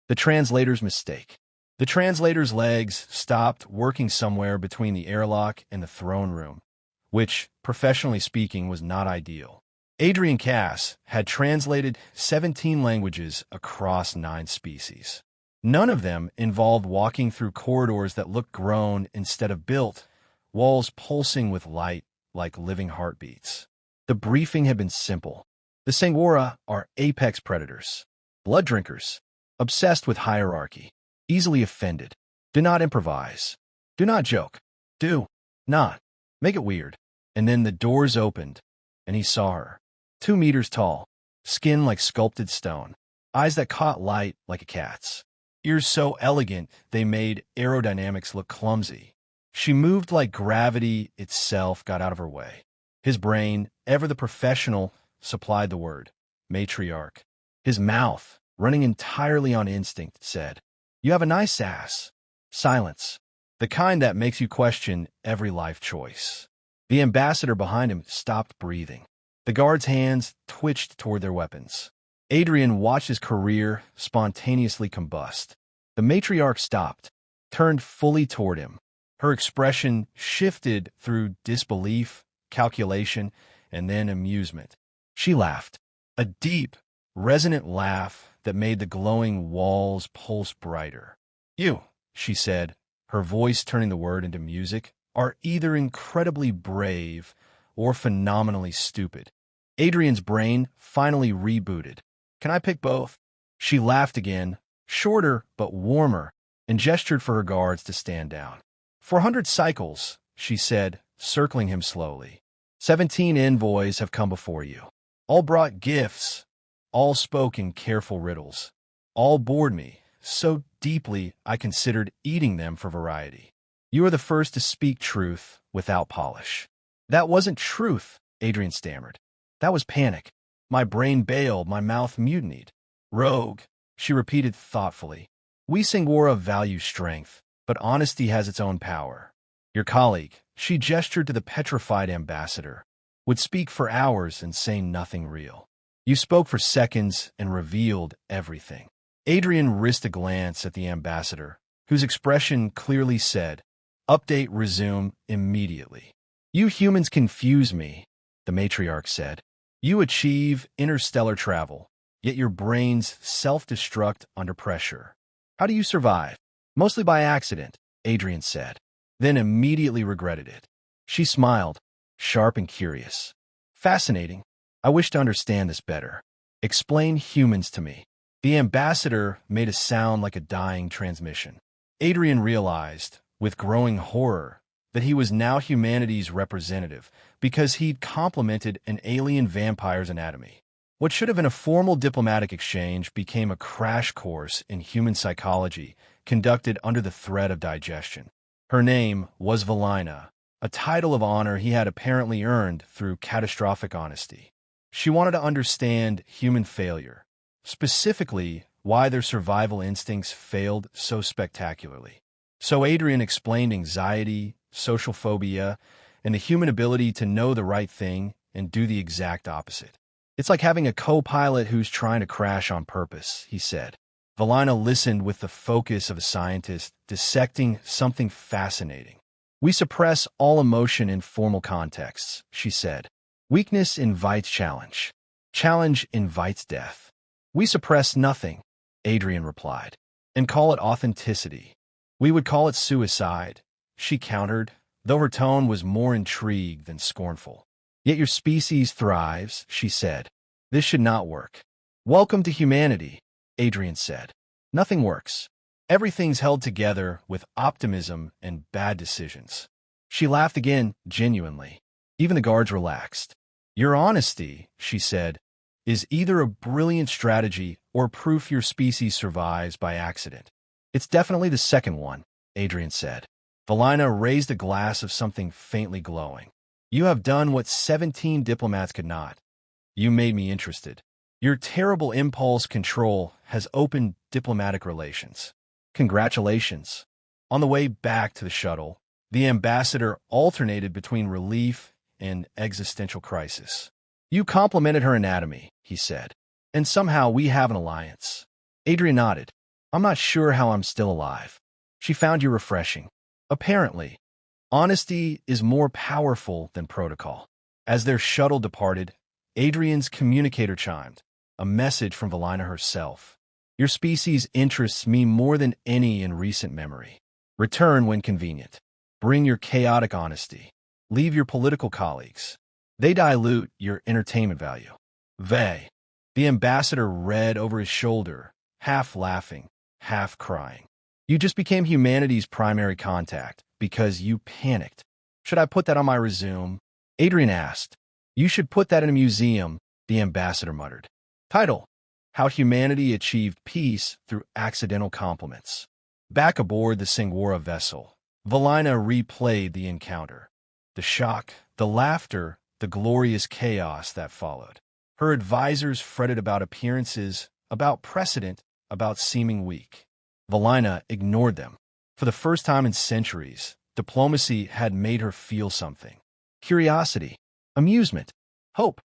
The translator's mistake. The translator's legs stopped working somewhere between the airlock and the throne room, which, professionally speaking, was not ideal. Adrian Koss had translated 17 languages across 9 species. None of them involved walking through corridors that looked grown instead of built, walls pulsing with light like living heartbeats. The briefing had been simple. The Sangwara are apex predators, blood drinkers, obsessed with hierarchy, easily offended. Do not improvise. Do not joke. Do not make it weird. And then the doors opened, and he saw her. 2 meters tall, skin like sculpted stone, eyes that caught light like a cat's, ears so elegant they made aerodynamics look clumsy. She moved like gravity itself got out of her way. His brain, ever the professional, supplied the word, matriarch. His mouth, running entirely on instinct, said, "You have a nice ass." Silence. The kind that makes you question every life choice. The ambassador behind him stopped breathing. The guards' hands twitched toward their weapons. Adrian watched his career spontaneously combust. The matriarch stopped, turned fully toward him. Her expression shifted through disbelief, calculation, and then amusement. She laughed, a deep, resonant laugh that made the glowing walls pulse brighter. "You," she said, her voice turning the word into music, "are either incredibly brave or phenomenally stupid." Adrian's brain finally rebooted. "Can I pick both?" She laughed again, shorter but warmer, and gestured for her guards to stand down. 400 cycles, she said, circling him slowly. 17 envoys have come before you. All brought gifts. All spoke in careful riddles. All bored me so deeply I considered eating them for variety. You are the first to speak truth without polish. That wasn't truth, Adrian stammered. That was panic. My brain bailed, my mouth mutinied. Rogue, she repeated thoughtfully. We Sangwara value strength, but honesty has its own power. Your colleague, she gestured to the petrified ambassador, would speak for hours and say nothing real. You spoke for seconds and revealed everything. Adrian risked a glance at the ambassador, whose expression clearly said, "Update resume immediately." You humans confuse me, the matriarch said. You achieve interstellar travel, yet your brains self-destruct under pressure. How do you survive? Mostly by accident, Adrian said, then immediately regretted it. She smiled, sharp and curious. Fascinating. I wish to understand this better. Explain humans to me. The ambassador made a sound like a dying transmission. Adrian realized, with growing horror, that he was now humanity's representative because he'd complimented an alien vampire's anatomy. What should have been a formal diplomatic exchange became a crash course in human psychology conducted under the threat of digestion. Her name was Valina, a title of honor he had apparently earned through catastrophic honesty. She wanted to understand human failure, specifically why their survival instincts failed so spectacularly. So Adrian explained anxiety, social phobia, and the human ability to know the right thing and do the exact opposite. It's like having a co-pilot who's trying to crash on purpose, he said. Valina listened with the focus of a scientist dissecting something fascinating. We suppress all emotion in formal contexts, she said. Weakness invites challenge. Challenge invites death. We suppress nothing, Adrian replied, and call it authenticity. We would call it suicide, she countered, though her tone was more intrigued than scornful. Yet your species thrives, she said. This should not work. Welcome to humanity, Adrian said. Nothing works. Everything's held together with optimism and bad decisions. She laughed again, genuinely. Even the guards relaxed. Your honesty, she said, is either a brilliant strategy or proof your species survives by accident. It's definitely the second one, Adrian said. Valina raised a glass of something faintly glowing. You have done what 17 diplomats could not. You made me interested. Your terrible impulse control has opened diplomatic relations. Congratulations. On the way back to the shuttle, the ambassador alternated between relief and existential crisis. You complimented her anatomy, he said, and somehow we have an alliance. Adrian nodded. I'm not sure how I'm still alive. She found you refreshing. Apparently, honesty is more powerful than protocol. As their shuttle departed, Adrian's communicator chimed, a message from Valina herself. Your species' interests me more than any in recent memory. Return when convenient. Bring your chaotic honesty. Leave your political colleagues. They dilute your entertainment value. Vey. The ambassador read over his shoulder, half laughing, half crying. You just became humanity's primary contact because you panicked. Should I put that on my resume? Adrian asked. You should put that in a museum, the ambassador muttered. Title: How Humanity Achieved Peace Through Accidental Compliments. Back aboard the Singwara vessel, Valina replayed the encounter. The shock, the laughter, the glorious chaos that followed. Her advisors fretted about appearances, about precedent, about seeming weak. Valina ignored them. For the first time in centuries, diplomacy had made her feel something. Curiosity, amusement, hope.